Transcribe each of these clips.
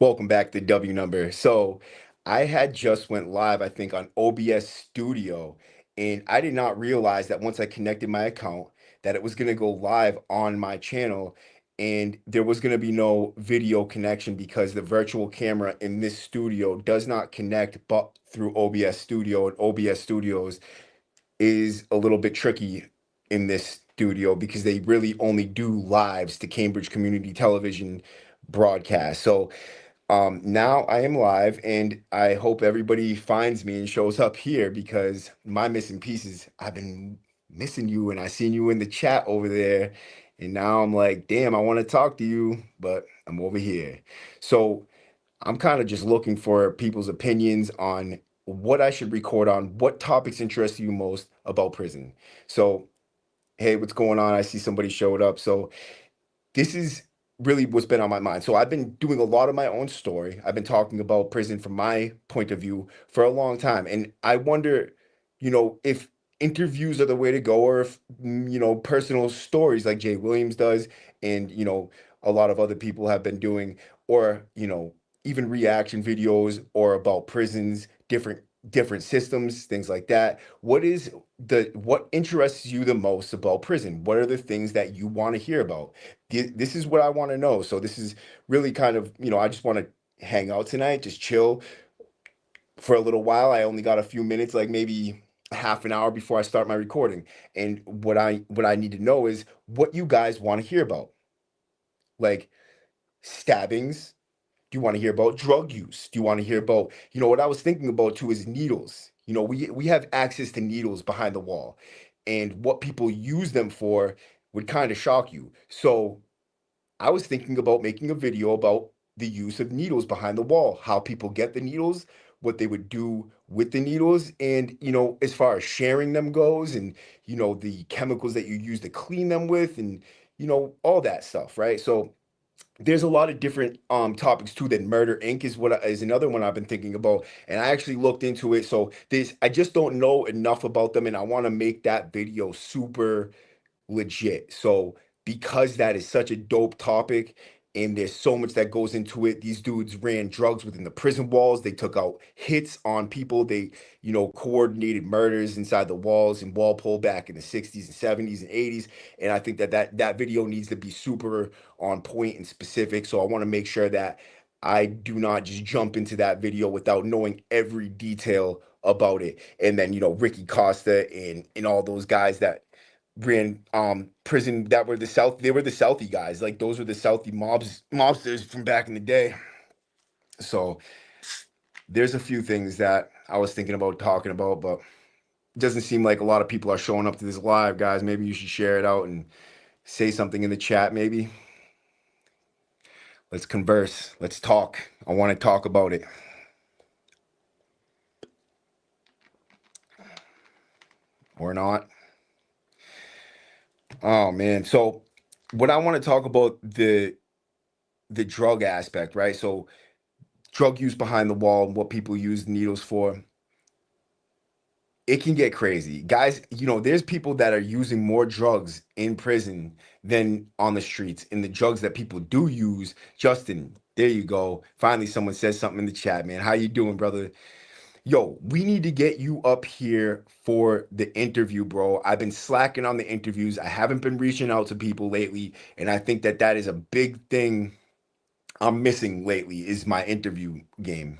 Welcome back to W Number. So I had just went live, I think, on OBS Studio, and I did not realize that once I connected my account, that it was going to go live on my channel, and there was going to be no video connection because the virtual camera in this studio does not connect but through OBS Studio, and OBS Studios is a little bit tricky in this studio because they really only do lives to Cambridge Community Television broadcast. So now I am live, and I hope everybody finds me and shows up here because my missing pieces, I've been missing you, and I seen you in the chat over there. And now I'm like, damn, I want to talk to you, but I'm over here. So I'm kind of just looking for people's opinions on what I should record on, what topics interest you most about prison. So, hey, what's going on? I see somebody showed up. So, this is really what's been on my mind. So I've been doing a lot of my own story. I've been talking about prison from my point of view for a long time. And I wonder, if interviews are the way to go, or if, personal stories like Jay Williams does, and, a lot of other people have been doing, or, even reaction videos or about prisons, different systems, things like that. What interests you the most about prison? What are the things that you want to hear about? This is what I want to know. So this is really kind of, I just want to hang out tonight, just chill for a little while. I only got a few minutes, like maybe half an hour before I start my recording. And what I need to know is what you guys want to hear about. Like stabbings. Do you want to hear about drug use? Do you want to hear about, what I was thinking about too is needles. We have access to needles behind the wall. And what people use them for would kind of shock you. So I was thinking about making a video about the use of needles behind the wall, how people get the needles, what they would do with the needles, and as far as sharing them goes, and the chemicals that you use to clean them with, and all that stuff, right? So there's a lot of different topics too. That Murder Inc. is another one I've been thinking about, and I actually looked into it. So there's I just don't know enough about them, and I want to make that video super legit. So because that is such a dope topic and there's so much that goes into it, these dudes ran drugs within the prison walls. They took out hits on people. They, coordinated murders inside the walls in Walpole back in the 60s and 70s and 80s. And I think that video needs to be super on point and specific. So I want to make sure that I do not just jump into that video without knowing every detail about it. And then, Ricky Costa and all those guys that ran prison, that were they were the Southie guys. Like those were the Southie mobsters from back in the day. So there's a few things that I was thinking about talking about, but it doesn't seem like a lot of people are showing up to this live, guys. Maybe you should share it out and say something in the chat. Maybe let's converse, let's talk. I want to talk about it. Or not. Oh man. So what I want to talk about, the drug aspect, right? So drug use behind the wall and what people use needles for, it can get crazy. Guys, there's people that are using more drugs in prison than on the streets. And the drugs that people do use, Justin, there you go. Finally, someone says something in the chat, man. How you doing, brother? Yo, we need to get you up here for the interview, bro. I've been slacking on the interviews. I haven't been reaching out to people lately. And I think that is a big thing I'm missing lately is my interview game.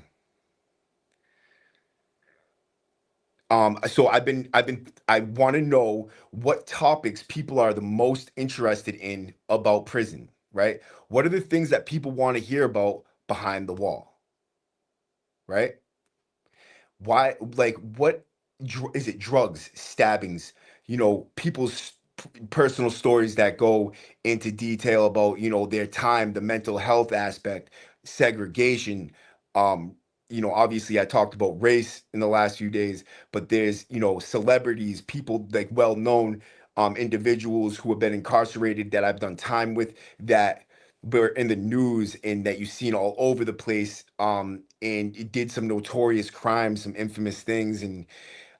So I want to know what topics people are the most interested in about prison, right? What are the things that people want to hear about behind the wall, right? Why, like, is it drugs, stabbings, people's personal stories that go into detail about, their time, the mental health aspect, segregation. Obviously I talked about race in the last few days, but there's, celebrities, people like well-known individuals who have been incarcerated that I've done time with, that were in the news and that you've seen all over the place, and it did some notorious crimes, some infamous things. And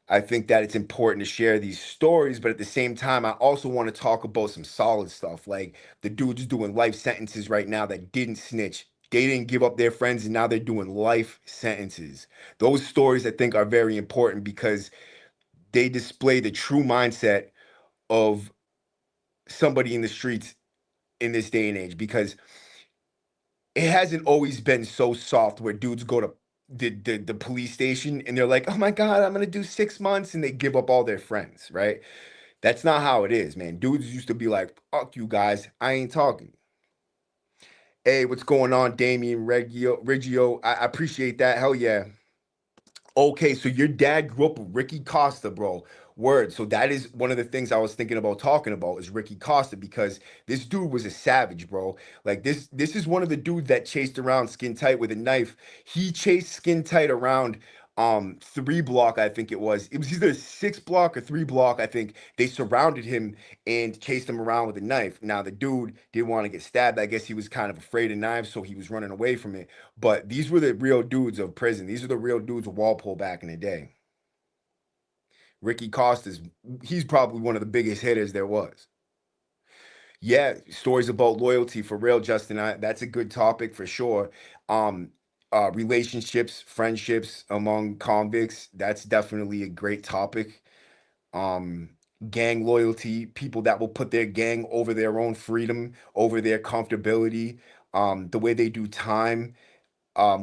I think that it's important to share these stories, but at the same time, I also want to talk about some solid stuff, like the dudes doing life sentences right now that didn't snitch, They didn't give up their friends and now they're doing life sentences. Those stories I think are very important because they display the true mindset of somebody in the streets in this day and age, because it hasn't always been so soft where dudes go to the police station and they're like, oh my God, I'm gonna do 6 months, and they give up all their friends, right? That's not how it is, man. Dudes used to be like, fuck you guys, I ain't talking. Hey, what's going on, Damien Reggio? I appreciate that. Hell yeah. Okay, so your dad grew up with Ricky Costa, bro. Word. So that is one of the things I was thinking about talking about is Ricky Costa, because this dude was a savage, bro. Like this is one of the dudes that chased around Skin Tight with a knife. He chased Skin Tight around 3 block, I think it was. It was either 6 block or 3 block, I think. They surrounded him and chased him around with a knife. Now the dude didn't want to get stabbed. I guess he was kind of afraid of knives, so he was running away from it. But these were the real dudes of prison. These are the real dudes of Walpole back in the day. Ricky Costas, he's probably one of the biggest hitters there was. Yeah, stories about loyalty for real, Justin. That's a good topic for sure. Um, Relationships, friendships among convicts, that's definitely a great topic. Um, Gang loyalty, people that will put their gang over their own freedom, over their comfortability, the way they do time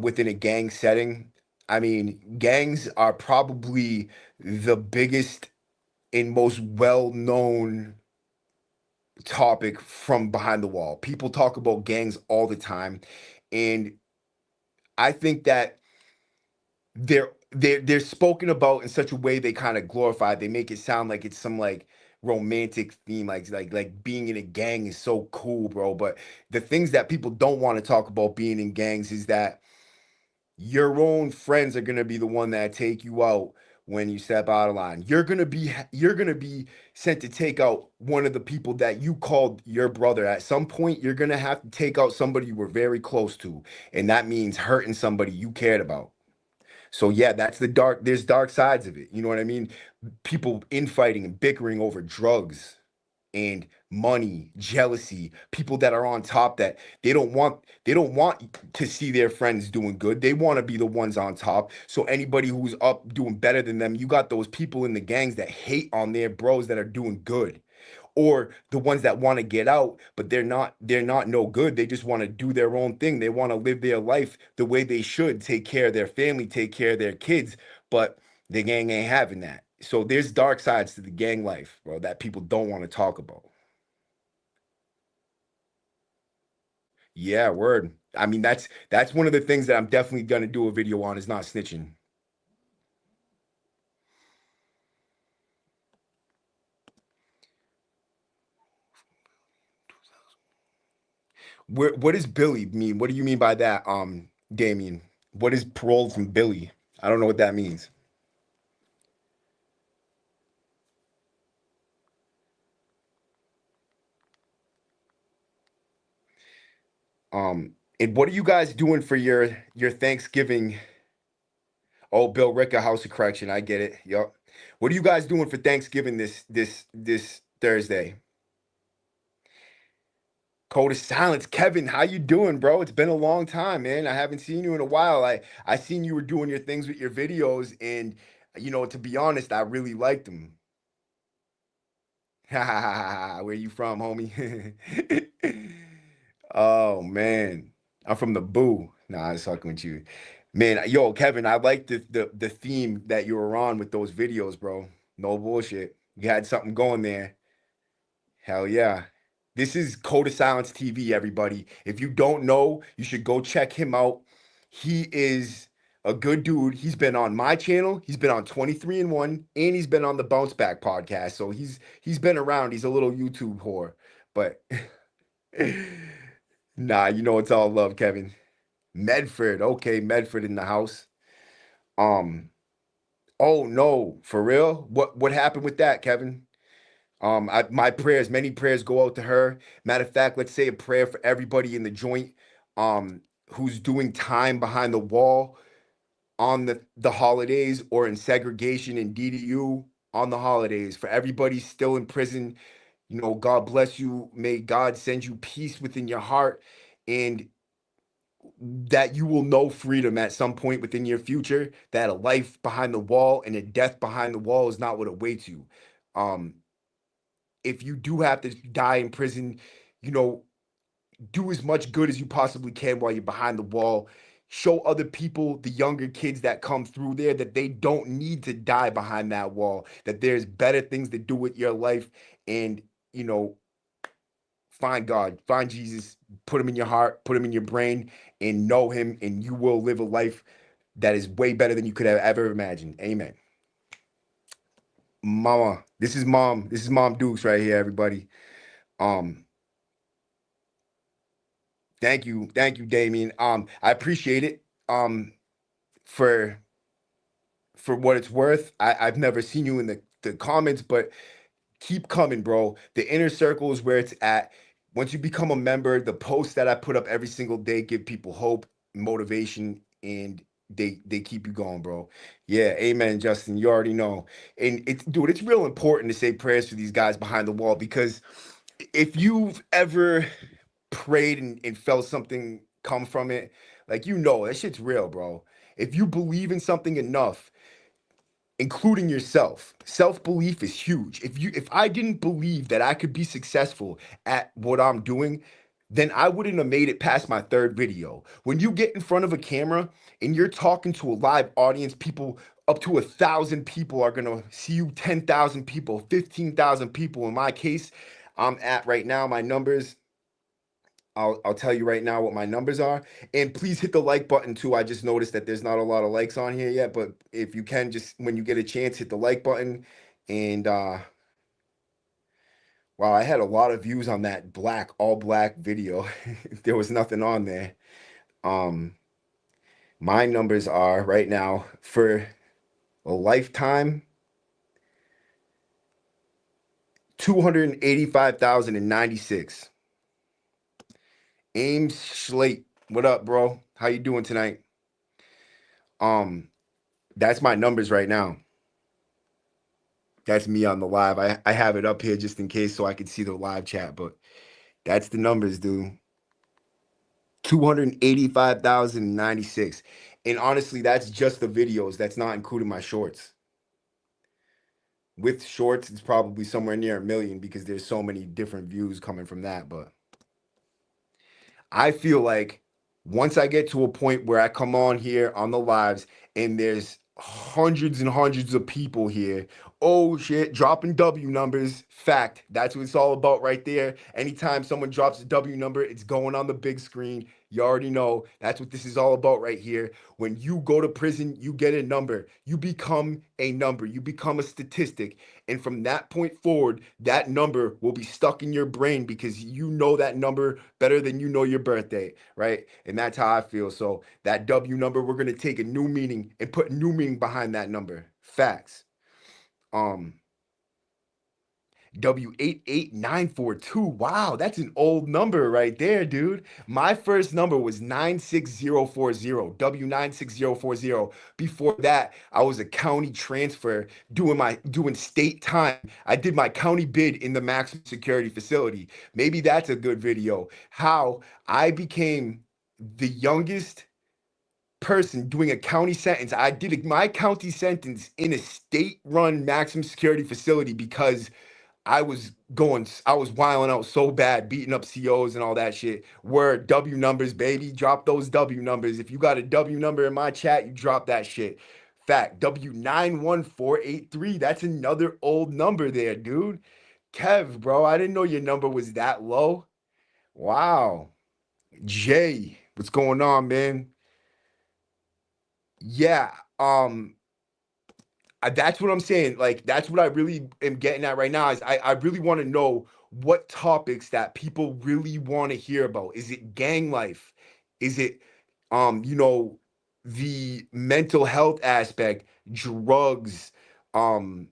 within a gang setting. I mean, gangs are probably the biggest and most well-known topic from behind the wall. People talk about gangs all the time, and I think that they're spoken about in such a way they kind of glorify. They make it sound like it's some like romantic theme, like being in a gang is so cool, bro. But the things that people don't want to talk about being in gangs is that your own friends are gonna be the one that take you out when you step out of line. You're gonna be sent to take out one of the people that you called your brother. At some point, you're gonna have to take out somebody you were very close to, and that means hurting somebody you cared about. So yeah, that's the dark. There's dark sides of it. You know what I mean? People infighting and bickering over drugs and money, jealousy, people that are on top that they don't want to see their friends doing good. They want to be the ones on top. So anybody who's up doing better than them, you got those people in the gangs that hate on their bros that are doing good. Or the ones that want to get out, but they're not no good. They just want to do their own thing. They want to live their life the way they should, take care of their family, take care of their kids, but the gang ain't having that. So there's dark sides to the gang life, bro, that people don't want to talk about. Yeah, word. I mean, that's one of the things that I'm definitely gonna do a video on is not snitching. What does Billy mean? What do you mean by that, Damien? What is parole from Billy? I don't know what that means. And what are you guys doing for your Thanksgiving? Oh, Bill Ricker, House of Correction. I get it. Yup. What are you guys doing for Thanksgiving this Thursday? Code of Silence. Kevin, how you doing, bro? It's been a long time, man. I haven't seen you in a while. I seen you were doing your things with your videos, and to be honest, I really liked them. Where you from, homie? Oh man, I'm from the Boo. Nah, I'm fucking with you, man. Yo, Kevin, I like the theme that you were on with those videos, bro. No bullshit. You had something going there. Hell yeah. This is Code of Silence TV, everybody. If you don't know, you should go check him out. He is a good dude. He's been on my channel, he's been on 23 and 1, and he's been on the Bounce Back podcast. So he's been around. He's a little YouTube whore. But nah, it's all love, Kevin. Medford. Okay, Medford in the house. Um, oh no, for real? What happened with that, Kevin? My prayers, many prayers go out to her. Matter of fact, let's say a prayer for everybody in the joint, um, who's doing time behind the wall on the holidays or in segregation in DDU on the holidays. For everybody still in prison, God bless you. May God send you peace within your heart. And that you will know freedom at some point within your future, that a life behind the wall and a death behind the wall is not what awaits you. Um, if you do have to die in prison, you know, do as much good as you possibly can while you're behind the wall. Show other people, the younger kids that come through there, that they don't need to die behind that wall, that there's better things to do with your life. And, you know, find God, find Jesus, put him in your heart, put him in your brain, and know him, and you will live a life that is way better than you could have ever imagined. Amen. Mama, this is mom. This is Mom Dukes right here, everybody. Um, thank you, Damien. I appreciate it. For what it's worth, I've never seen you in the comments, but keep coming, bro. The inner circle is where it's at. Once you become a member, the posts that I put up every single day give people hope, motivation, and they keep you going, bro. Yeah, amen, Justin. You already know. And it's dude, it's real important to say prayers for these guys behind the wall, because if you've ever prayed and felt something come from it, like, you know, that shit's real, bro. If you believe in something enough, including yourself, self-belief is huge. If I didn't believe that I could be successful at what I'm doing, then I wouldn't have made it past my third video. When you get in front of a camera and you're talking to a live audience, people up to 1,000 people are gonna see you, 10,000 people, 15,000 people. In my case, I'm at right now, my numbers, I'll tell you right now what my numbers are. And please hit the like button too. I just noticed that there's not a lot of likes on here yet, but if you can, just when you get a chance, hit the like button. And wow, I had a lot of views on that all black video. There was nothing on there. Um my numbers are right now for a lifetime 285,096. Ames Schlate, what up, bro? How you doing tonight? Um, that's my numbers right now. That's me on the live. I have it up here just in case so I can see the live chat, but that's the numbers, dude. 285,096. And honestly, that's just the videos. That's not including my shorts. With shorts, it's probably somewhere near 1 million because there's so many different views coming from that. But I feel like once I get to a point where I come on here on the lives and there's hundreds and hundreds of people here, oh shit, dropping W numbers. Fact, that's what it's all about right there. Anytime someone drops a W number, it's going on the big screen. You already know that's what this is all about right here. When you go to prison, you get a number. You become a number. You become a statistic. And from that point forward, that number will be stuck in your brain because you know that number better than you know your birthday, right? And that's how I feel. So that W number, we're gonna take a new meaning and put new meaning behind that number. Facts. Um, W88942. Wow, that's an old number right there, dude. My first number was 96040, W96040. Before that, I was a county transfer doing state time. I did my county bid in the maximum security facility. Maybe that's a good video. How I became the youngest person doing a county sentence. I did my county sentence in a state-run maximum security facility because I was wilding out so bad, beating up COs and all that shit. Word, W numbers, baby. Drop those W numbers. If you got a W number in my chat, you drop that shit. Fact, W91483. That's another old number there, dude. Kev, bro, I didn't know your number was that low. Wow. Jay, what's going on, man? Yeah, that's what I'm saying. Like, that's what I really am getting at right now is I really want to know what topics that people really want to hear about. Is it gang life? Is it you know, the mental health aspect, drugs, um,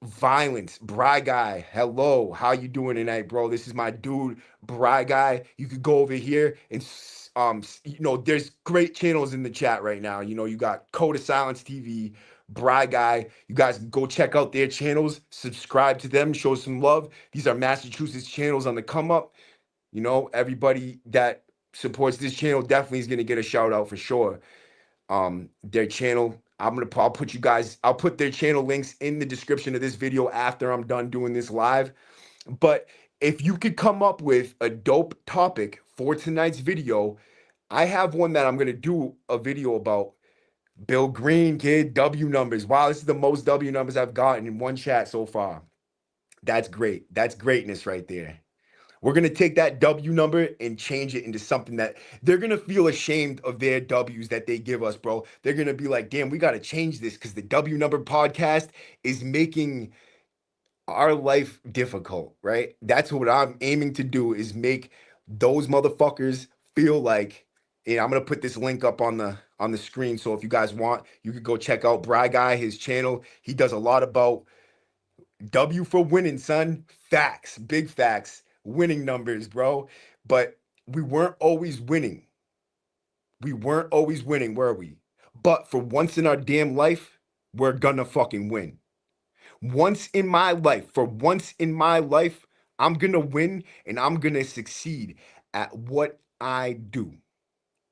violence? Bry Guy, hello, how you doing tonight, bro? This is my dude, Bry Guy. You could go over here and you know, there's great channels in the chat right now. You know, you got Code of Silence TV, Bry Guy. You guys go check out their channels, subscribe to them, show some love. These are Massachusetts channels on the come up. You know, everybody that supports this channel definitely is gonna get a shout out for sure. Their channel, I'll put you guys, I'll put their channel links in the description of this video after I'm done doing this live. But if you could come up with a dope topic for tonight's video, I have one that I'm gonna do a video about. Bill Green, kid, W numbers. Wow, this is the most W numbers I've gotten in one chat so far. That's great. That's greatness right there. We're going to take that W number and change it into something that they're going to feel ashamed of their W's that they give us, bro. They're going to be like, damn, we got to change this because the W number podcast is making our life difficult, right? That's what I'm aiming to do, is make those motherfuckers feel like, and I'm gonna put this link up on the screen. So if you guys want, you could go check out Bry Guy, his channel. He does a lot about W for winning, son. Facts, big facts, winning numbers, bro. But we weren't always winning. We weren't always winning, were we? But for once in our damn life, we're gonna fucking win. Once in my life, for once in my life, I'm gonna win and I'm gonna succeed at what I do.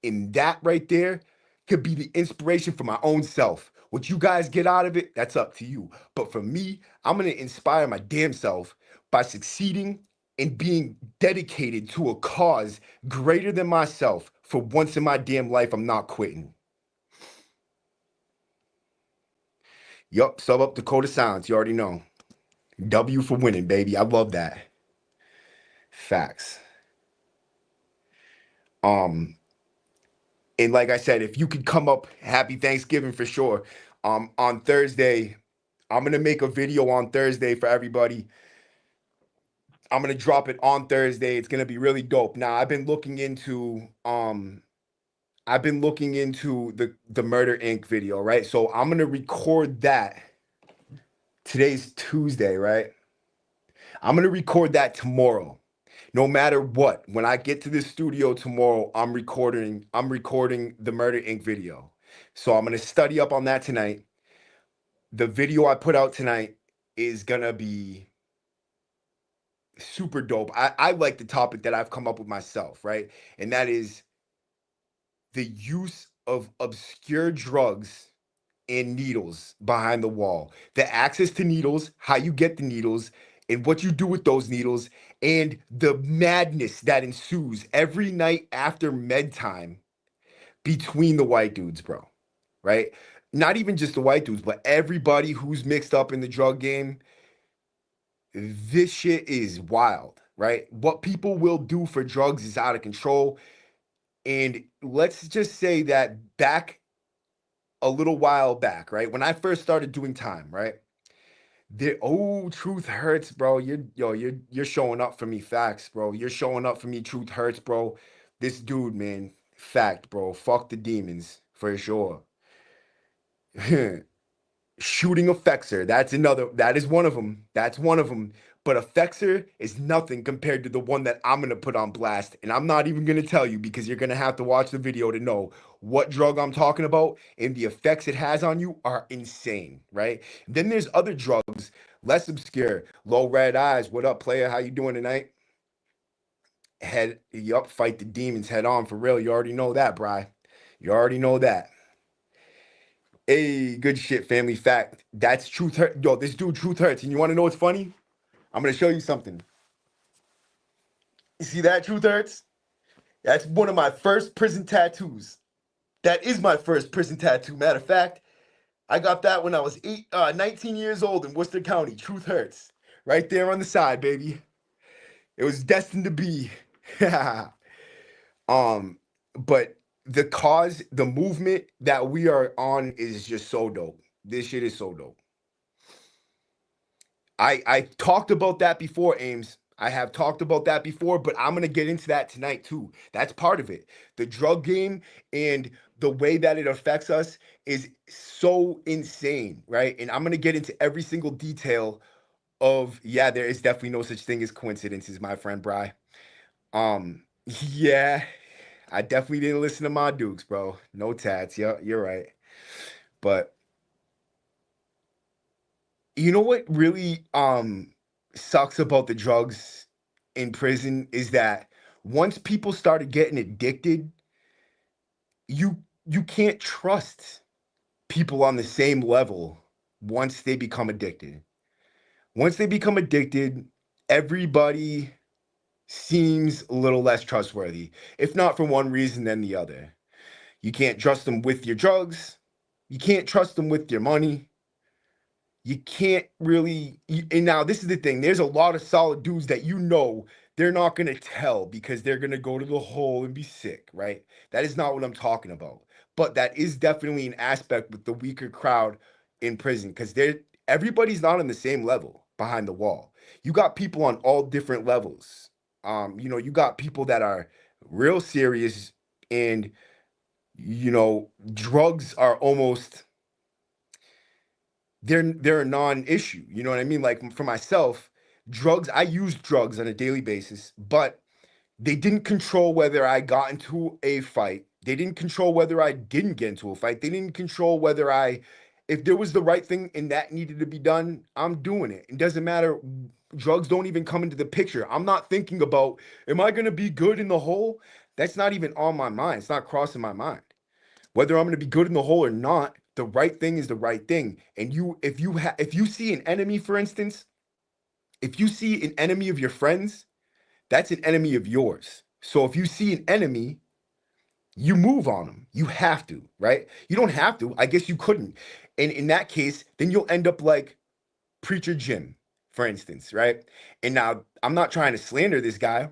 And that right there could be the inspiration for my own self. What you guys get out of it, that's up to you. But for me, I'm gonna inspire my damn self by succeeding and being dedicated to a cause greater than myself. For once in my damn life, I'm not quitting. Yup, sub up Dakota Silence. You already know. W for winning, baby. I love that. Facts. And like I said, if you could come up, happy Thanksgiving for sure. On Thursday, I'm gonna make a video on Thursday for everybody. I'm gonna drop it on Thursday. It's gonna be really dope. Now, I've been looking into the Murder Inc. video, right? So I'm gonna record that. Today's Tuesday, right? I'm gonna record that tomorrow. No matter what, when I get to the studio tomorrow, I'm recording the Murder Inc. video. So I'm gonna study up on that tonight. The video I put out tonight is gonna be super dope. I like the topic that I've come up with myself, right? And that is the use of obscure drugs and needles behind the wall. The access to needles, how you get the needles, and what you do with those needles, and the madness that ensues every night after med time between the white dudes, bro. Right? Not even just the white dudes, but everybody who's mixed up in the drug game. This shit is wild, right? What people will do for drugs is out of control. And let's just say that back a little while back, right? When I first started doing time, right? Truth hurts, bro. You're showing up for me, facts, bro. You're showing up for me, truth hurts, bro. This dude, man, fact, bro. Fuck the demons for sure. Shooting Effexor, that is one of them. That's one of them. But Effexor is nothing compared to the one that I'm gonna put on blast. And I'm not even gonna tell you because you're gonna have to watch the video to know what drug I'm talking about. And the effects it has on you are insane, right? Then there's other drugs, less obscure. Low red eyes. What up, player? How you doing tonight? Fight the demons head on for real. You already know that, Bry. You already know that. Hey, good shit, family fact. That's Truth Hurt. Yo, this dude Truth Hurts. And you want to know what's funny? I'm going to show you something. You see that, Truth Hurts? That's one of my first prison tattoos. That is my first prison tattoo. Matter of fact, I got that when I was 19 years old in Worcester County. Truth Hurts. Right there on the side, baby. It was destined to be. But the cause, the movement that we are on is just so dope. This shit is so dope. I talked about that before, Ames. I have talked about that before, but I'm gonna get into that tonight too. That's part of it. The drug game and the way that it affects us is so insane, right? And I'm gonna get into every single detail of, yeah, there is definitely no such thing as coincidences, my friend Bry. Yeah, I definitely didn't listen to my Dukes, bro. No tats. Yeah, you're right. But you know what really sucks about the drugs in prison is that Once people started getting addicted, you can't trust people on the same level once they become addicted. Once they become addicted, everybody seems a little less trustworthy, if not for one reason than the other. You can't trust them with your drugs. You can't trust them with your money. You can't really. And now, this is the thing, there's a lot of solid dudes that they're not going to tell because they're going to go to the hole and be sick, right? That is not what I'm talking about. But that is definitely an aspect with the weaker crowd in prison because everybody's not on the same level behind the wall. You got people on all different levels. You got people that are real serious, and drugs are almost, they're a non-issue. You know what I mean? Like, for myself, I use drugs on a daily basis, but they didn't control whether I got into a fight. They didn't control whether I didn't get into a fight. They didn't control if there was the right thing and that needed to be done, I'm doing it. It doesn't matter. Drugs don't even come into the picture. I'm not thinking about, am I going to be good in the hole? That's not even on my mind. It's not crossing my mind. Whether I'm going to be good in the hole or not, the right thing is the right thing. And if you see an enemy, for instance, if you see an enemy of your friends, that's an enemy of yours. So if you see an enemy, you move on them. You have to, right? You don't have to. I guess you couldn't. And in that case, then you'll end up like Preacher Jim, for instance, right? And now, I'm not trying to slander this guy.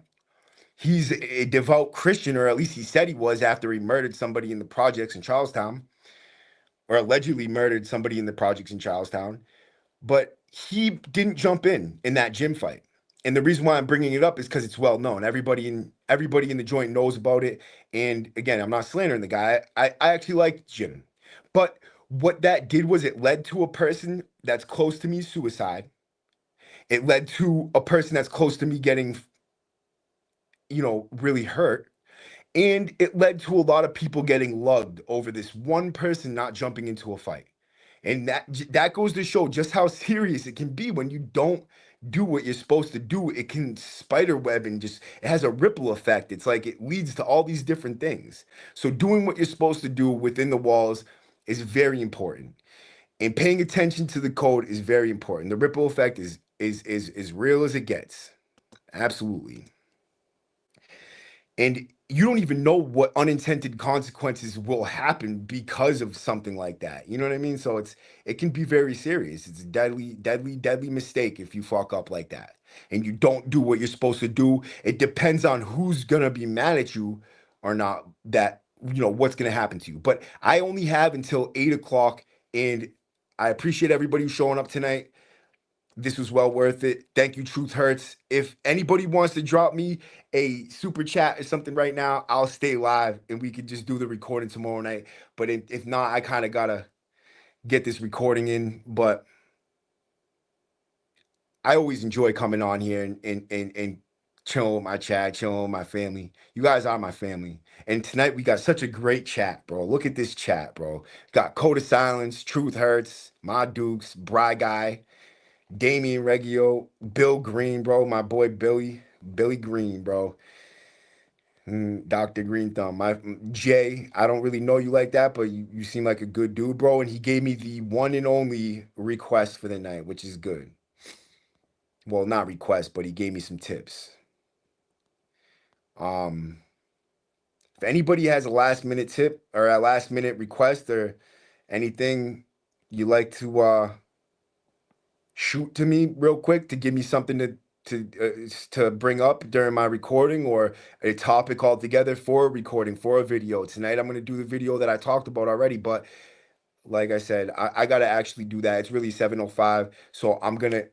He's a devout Christian, or at least he said he was, after he murdered somebody in the projects in Charlestown, or allegedly murdered somebody in the projects in Charlestown. But he didn't jump in that gym fight. And the reason why I'm bringing it up is because it's well known. Everybody in the joint knows about it. And again, I'm not slandering the guy. I actually like Jim. But what that did was it led to a person that's close to me suicide. It led to a person that's close to me getting, really hurt. And it led to a lot of people getting lugged over this one person not jumping into a fight. And that goes to show just how serious it can be when you don't do what you're supposed to do. It can spider web, and just, it has a ripple effect. It's like it leads to all these different things. So doing what you're supposed to do within the walls is very important. And paying attention to the code is very important. The ripple effect is real as it gets. Absolutely. And you don't even know what unintended consequences will happen because of something like that. You know what I mean? So it can be very serious. It's a deadly, deadly, deadly mistake if you fuck up like that and you don't do what you're supposed to do. It depends on who's gonna be mad at you or not, that what's gonna happen to you. But I only have until 8 o'clock, and I appreciate everybody who's showing up tonight. This was well worth it. Thank you, Truth Hurts. If anybody wants to drop me a super chat or something right now, I'll stay live and we could just do the recording tomorrow night. But if not, I kind of gotta get this recording in. But I always enjoy coming on here and chilling with my chat, chilling with my family. You guys are my family. And tonight we got such a great chat, bro. Look at this chat, bro. Got Code of Silence, Truth Hurts, My Dukes, Bry Guy, Damian Reggio, Bill Green, bro. My boy Billy Green, bro. Dr. Green Thumb. Jay, I don't really know you like that, but you seem like a good dude, bro. And he gave me the one and only request for the night, which is good. Well, not request, but he gave me some tips. If anybody has a last minute tip or a last minute request or anything you like to shoot to me real quick to give me something to bring up during my recording, or a topic altogether for a recording, for a video. Tonight I'm going to do the video that I talked about already, but like I said, I got to actually do that. It's really 7:05, so I'm going to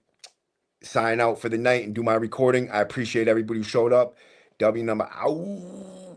sign out for the night and do my recording. I appreciate everybody who showed up. W number out.